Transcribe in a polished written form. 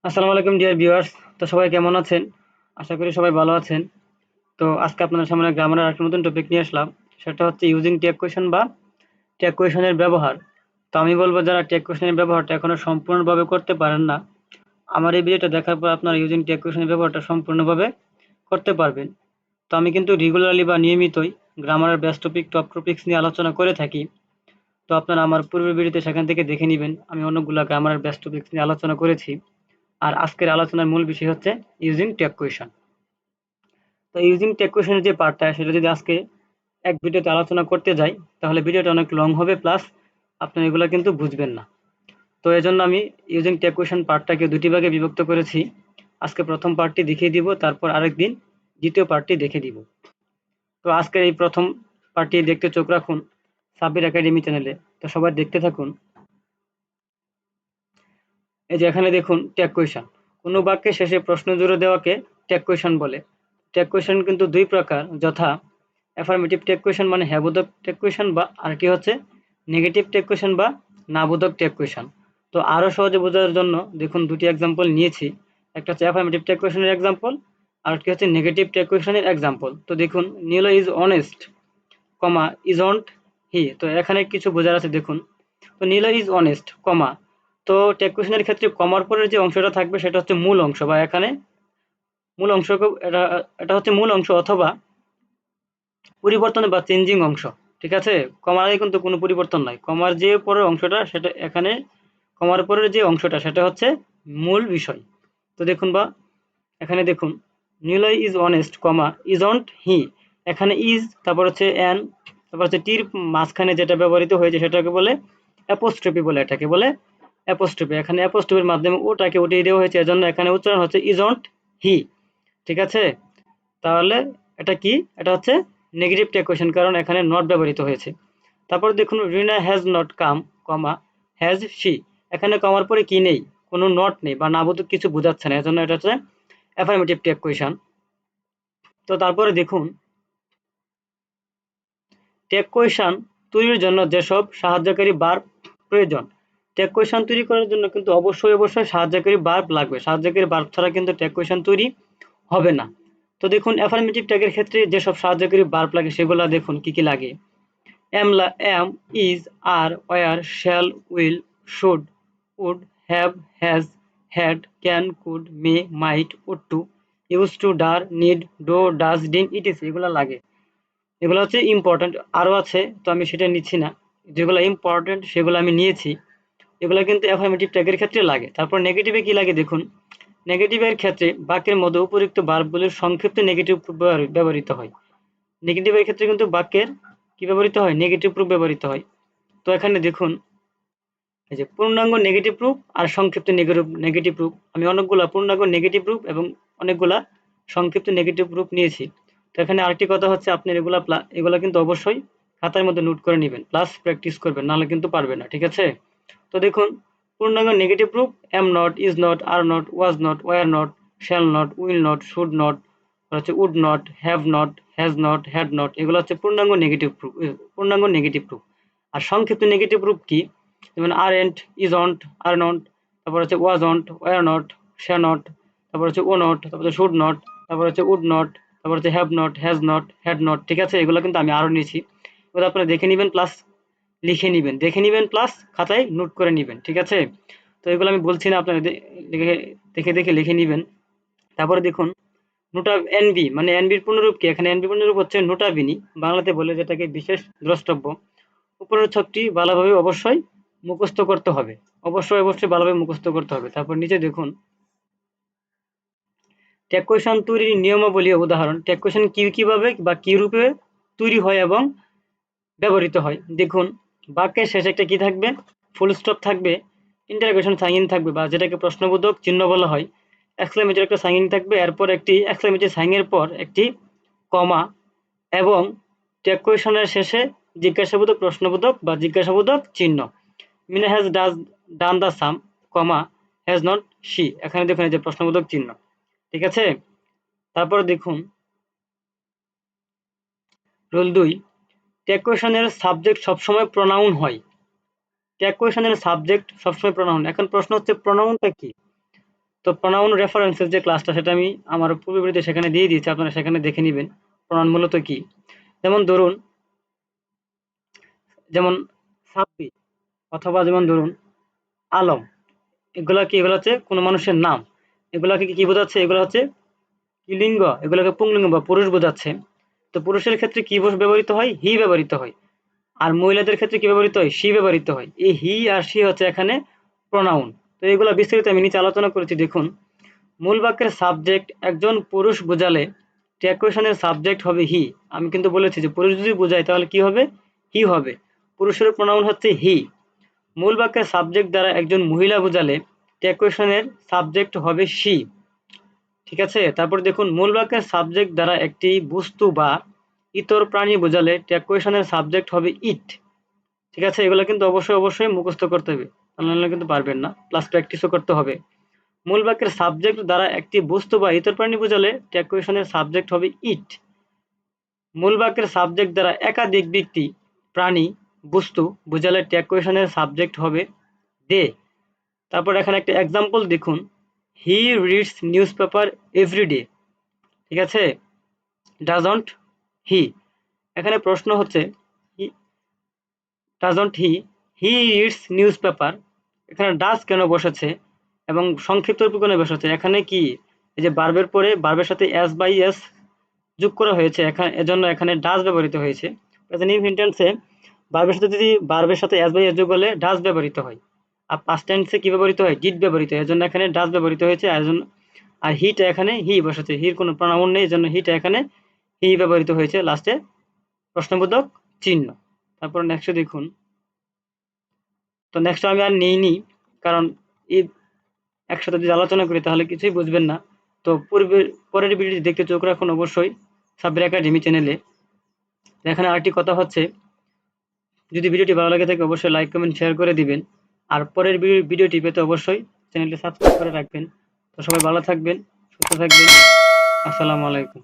আসসালামু আলাইকুম dear viewers. তো সবাই কেমন আছেন? আশা করি সবাই ভালো আছেন। তো আজকে আপনাদের সামনে গ্রামারের একটা নতুন টপিক নিয়ে আসলাম। সেটা হচ্ছে ইউজিং টেক কোয়েশন বা টেক কোয়েশনের ব্যবহার। তো আমি বলবো যারা টেক কোয়েশনের ব্যবহারটা এখনো সম্পূর্ণভাবে করতে পারেন না, আমার এই ভিডিওটা দেখার পর আপনারা ইউজিং টেক কোয়েশনের ব্যবহারটা সম্পূর্ণভাবে করতে পারবেন। তো আমি কিন্তু রেগুলারলি বা নিয়মিতই গ্রামারের বেস্ট টপিক, টপ টপিকস নিয়ে আলোচনা করে থাকি। তো আপনারা আমার পূর্বের ভিডিওতে সেখান থেকে দেখে নিবেন। আমি অনেকগুলা গ্রামারের বেস্ট টপিকস নিয়ে আলোচনা করেছি। আর আজকের আলোচনার মূল বিষয় হচ্ছে ইউজিং টেক কোয়েশন। তো ইউজিং টেক কোয়েশনের যে পার্টটা সেটা যদি আজকে এক ভিডিওতে আলোচনা করতে যাই তাহলে ভিডিওটা অনেক লং হবে, প্লাস আপনি এগুলো কিন্তু বুঝবেন না। তো এজন্য আমি ইউজিং টেক কোয়েশন পার্টটাকে দুটি ভাগে বিভক্ত করেছি। আজকে প্রথম পার্টটি দেখিয়ে দিব, তারপর আরেকদিন দ্বিতীয় পার্টটি দেখে দিব। তো আজকের এই প্রথম পার্টটি দেখতে চোখ রাখুন সাব্বির একাডেমি চ্যানেলে। তো সবাই দেখতে থাকুন। এই যে এখানে দেখুন ট্যাগ কোয়েশন। কোনো বাক্যের শেষে প্রশ্ন জুড়ে দেওয়াকে ট্যাগ কোয়েশন বলে। ট্যাগ কোয়েশন কিন্তু দুই প্রকার, যথা অ্যাফার্মেটিভ ট্যাগ কোয়েশন মানে হ্যাঁ বোধক ট্যাগ কোয়েশন, বা আরেকটি হচ্ছে নেগেটিভ ট্যাগ কোয়েশন বা না বোধক ট্যাগ কোয়েশন। তো আরও সহজে বোঝার জন্য দেখুন দুটি এক্সাম্পল নিয়েছি। একটা হচ্ছে অ্যাফার্মেটিভ ট্যাগ কোয়েশনের এক্সাম্পল, আরেকটি হচ্ছে নেগেটিভ ট্যাগ কোয়েশনের এক্সাম্পল। তো দেখুন নীলা ইজ অনেস্ট, কমা ইজন্ট হি। তো এখানে কিছু বোঝার আছে দেখুন। তো নীলা ইজ অনেস্ট, কমা। তো ট্যাগ কোয়েশনের ক্ষেত্রে কমার পরের যে অংশটা থাকবে সেটা হচ্ছে মূল অংশ, বা এখানে মূল অংশ, এটা এটা হচ্ছে মূল অংশ অথবা পরিবর্তন বা চেঞ্জিং অংশ। ঠিক আছে, কমার আগে কিন্তু কোনো পরিবর্তন নাই। কমার যে পরের অংশটা সেটা এখানে, কমার পরের যে অংশটা সেটা হচ্ছে মূল বিষয়। তো দেখুন, বা এখানে দেখুন Niloy is honest, comma isn't he. এখানে ইজ, তারপর হচ্ছে অ্যান, তারপর হচ্ছে টির মাঝখানে যেটা ব্যবহৃত হয়েছে সেটাকে বলে অ্যাপোস্ট্রফি বলে, এটাকে বলে অ্যাপোস্ট্রফি। এখানে অ্যাপোস্ট্রফির মাধ্যমে ওটাকে উঠিয়ে দেওয়া হয়েছে, এজন্য এখানে উচ্চারণ হচ্ছে ইজন্ট হি। ঠিক আছে, তাহলে এটা কি? এটা হচ্ছে নেগেটিভ ট্যাগ কোয়েশন, কারণ এখানে নট ব্যবহৃত হয়েছে। তারপর দেখুন Rina has not come, comma has she. এখানে কমার পরে কি নেই? কোনো নট নেই বা নাবোধক কিছু বোঝাচ্ছে না, এজন্য এটা হচ্ছে অ্যাফার্মেটিভ ট্যাগ কোয়েশন। তো তারপরে দেখুন ট্যাগ কোয়েশন তৈরির জন্য যেসব সাহায্যকারী ভার্ব প্রয়োজন। ট্যাগ কোয়েশন তৈরি করার জন্য কিন্তু অবশ্যই সাহায্যকারী ভার্ব লাগবে। সাহায্যকারী ভার্ব ছাড়া কিন্তু ট্যাগ কোয়েশন তৈরি হবে না। তো দেখুন অ্যাফার্মেটিভ ট্যাগের ক্ষেত্রে যেসব সাহায্যকারী ভার্ব লাগে সেগুলো দেখুন কি কি লাগে। am, is, are, were, shall, will, should, would, have, has, had, can, could, may, might, ought to, used to, dare, need, do, does, did, etc. এগুলো লাগে। এগুলো হচ্ছে ইম্পর্টেন্ট, আরও আছে তো আমি সেটা নিচ্ছি না। যেগুলো ইম্পর্টেন্ট সেগুলো আমি নিয়েছি। এগুলো কিন্তু অ্যাফার্মেটিভ ট্যাগের ক্ষেত্রে লাগে। তারপর নেগেটিভে কি লাগে দেখুন। নেগেটিভের ক্ষেত্রে বাক্যের মধ্যে উপরিক্ত ভার্বগুলির সংক্ষিপ্ত নেগেটিভ ব্যবহৃত হয়। নেগেটিভের ক্ষেত্রে কিন্তু বাক্যের কি ব্যবহৃত হয়? নেগেটিভ প্রুফ ব্যবহৃত হয়। তো এখানে দেখুন এই যে পূর্ণাঙ্গ নেগেটিভ প্রুফ আর সংক্ষিপ্ত নেগেটিভ প্রুফ, আমি অনেকগুলা পূর্ণাঙ্গ নেগেটিভ প্রুফ এবং অনেকগুলা সংক্ষিপ্ত নেগেটিভ প্রুফ নিয়েছি। তো এখানে আরেকটি কথা হচ্ছে আপনি এগুলা কিন্তু অবশ্যই খাতার মধ্যে নোট করে নেবেন, প্লাস প্র্যাকটিস করবেন, নাহলে কিন্তু পারবেন না। ঠিক আছে, তো দেখুন পূর্ণাঙ্গ negative proof am not, is not, are not, was not, were not, shall not, will not, should not, হচ্ছে would not, have not, has not, had not. এগুলো হচ্ছে পূর্ণাঙ্গ নেগেটিভ প্রুফ। আর সংক্ষিপ্ত নেগেটিভ প্রুফ কি? যেমন আরএন্ট, ইজন্ট, আর নট, তারপর হচ্ছে wasn't, war not, shall not, তারপর হচ্ছে ও নট, তারপর হচ্ছে শুড নট, তারপর হচ্ছে উড নট, তারপর হচ্ছে have not, has not, had not. ঠিক আছে, এগুলো কিন্তু আমি আরও নিয়েছি। এগুলো আপনারা দেখে নেবেন, প্লাস লিখে নেবেন, দেখে নেবেন, প্লাস খাতায় নোট করে নেবেন। ঠিক আছে, তো এগুলো আমি বলছি না, আপনারা দেখে দেখে লিখে নেবেন। তারপরে দেখুন নোটা এনবি, মানে এনবির পূর্ণরূপ কি? এখানে এনবি পূর্ণরূপ হচ্ছে নোটাবিনি, বাংলাতে বলে যেটাকে বিশেষ দ্রষ্টব্য। উপরের ছকটি ভালোভাবে অবশ্যই মুখস্থ করতে হবে, অবশ্যই ভালোভাবে মুখস্থ করতে হবে। তারপর নিচে দেখুন ট্যাগ কোয়েশন তৈরির নিয়মাবলী ও উদাহরণ। ট্যাগ কোয়েশন কিভাবে বা কি রূপে তৈরি হয় এবং ব্যবহৃত হয়। দেখুন বাক্যের শেষে একটা কি থাকবে? ফুল স্টপ থাকবে, ইন্টারোগেশন সাইন থাকবে বা যেটাকে প্রশ্নবোধক চিহ্ন বলা হয়, এক্সক্লেমেটরি একটা সাইন থাকবে, এরপর একটি এক্সক্লেমেটরি সাইনের পর একটি কমা, এবং ট্যাগ কোয়েশনের শেষে জিজ্ঞাসাবোধক, প্রশ্নবোধক বা জিজ্ঞাসাবোধক চিহ্ন। Meena has done the sum, comma has not she. এখানে দেখুন এই যে প্রশ্নবোধক চিহ্ন। ঠিক আছে, তারপর দেখুন রুল 2, ট্যাগ কোয়েশনের সাবজেক্ট সবসময় প্রোনাউন হয়। ট্যাগ কোয়েশনের সাবজেক্ট সবসময় প্রোনাউন। এখন প্রশ্ন হচ্ছে প্রোনাউনটা কি? তো প্রনাউন রেফারেন্সের যে ক্লাসটা সেটা আমি আমার পূর্ব ভিডিওতে সেখানে দিয়ে দিয়েছি, আপনারা সেখানে দেখে নেবেন প্রনাউন মূলত কি। যেমন ধরুন সাব্বির অথবা যেমন ধরুন আলম, এগুলা কি, এগুলো হচ্ছে কোনো মানুষের নাম। এগুলাকে কি বোঝাচ্ছে, এগুলো হচ্ছে কি লিঙ্গ, এগুলোকে পুংলিঙ্গ বা পুরুষ বোঝাচ্ছে। তো পুরুষের ক্ষেত্রে কি ব্যবহৃত হয়, হি ব্যবহৃত হয়। আর মহিলাদের ক্ষেত্রে কি ব্যবহৃত হয়, শি ব্যবহৃত হয়। এই হি আর শি হচ্ছে এখানে প্রনাউন। তো এগুলো বিস্তারিত আমি নিচে আলোচনা করেছি। দেখুন, মূল বাক্যের সাবজেক্ট একজন পুরুষ বোঝালে ট্যাকুয়েশনের সাবজেক্ট হবে হি। আমি কিন্তু বলেছি যে পুরুষ যদি বোঝায় তাহলে কি হবে, হি হবে। পুরুষের প্রনাউন হচ্ছে হি। মূল বাক্যের সাবজেক্ট দ্বারা একজন মহিলা বোঝালে ট্যাকুয়েশনের সাবজেক্ট হবে শি। ঠিক আছে। তারপর দেখুন, মূল বাক্যের সাবজেক্ট দ্বারা একটি বস্তু বা ইতর প্রাণী বোঝালে ট্যাকুয়েশনের সাবজেক্ট হবে ইট। ঠিক আছে। এগুলো কিন্তু অবশ্যই মুখস্থ করতে হবে, নাহলে কিন্তু পারবেন না, প্লাস প্র্যাকটিসও করতে হবে। মূল বাক্যের সাবজেক্ট দ্বারা একটি বস্তু বা ইতর প্রাণী বোঝালে ট্যাকুয়েশনের সাবজেক্ট হবে ইট। মূল বাক্যের সাবজেক্ট দ্বারা একাধিক ব্যক্তি, প্রাণী, বস্তু বোঝালে ট্যাকুয়েশনের সাবজেক্ট হবে দে। তারপর এখানে একটা এক্সাম্পল দেখুন, he reads news paper everyday. ঠিক আছে। ডাজন্ট হি, এখানে প্রশ্ন হচ্ছে doesn't he reads news paper, এখানে ডাজ কেন বসেছে এবং সংক্ষিপ্ত রূপে কেন বসেছে। এখানে কি, এই যে বার্বের পরে বার্বের সাথে এস বাই এস যোগ করা হয়েছে, এখানে এজন্য এখানে ডাজ ব্যবহৃত হয়েছে। প্রেজেন্ট ইনফিনিটেন্সে বার্বের সাথে এস বাই এস যোগ হলে ডাজ ব্যবহৃত হয়। আর পাস্ট টেন্সে কি ব্যবহৃত হয়, ডিড ব্যবহৃত হয়, এজন্য এখানে ডাজ ব্যবহৃত হয়েছে। আর হিটা এখানে হি বসেছে, হির কোনো প্রনাউন নেই, এজন্য হিটা এখানে হি ব্যবহৃত হয়েছে লাস্টে প্রশ্নবোধক চিহ্ন। তারপর নেক্সট দেখুন, তো নেক্সট আমি আর নিইনি, কারণ এই একসাথে যদি আলোচনা করি তাহলে কিছুই বুঝবেন না। তো পরের ভিডিওটি দেখতে চোখ রাখুন অবশ্যই সাব্বির একাডেমি চ্যানেলে। এখানে আরেকটি কথা হচ্ছে, যদি ভিডিওটি ভালো লাগে থাকে অবশ্যই লাইক কমেন্ট শেয়ার করে দিবেন। আর পরের ভিডিওটি পেতে অবশ্যই চ্যানেলটি সাবস্ক্রাইব করে রাখবেন। তো সবাই ভালো থাকবেন, সুস্থ থাকবেন। আসসালামু আলাইকুম।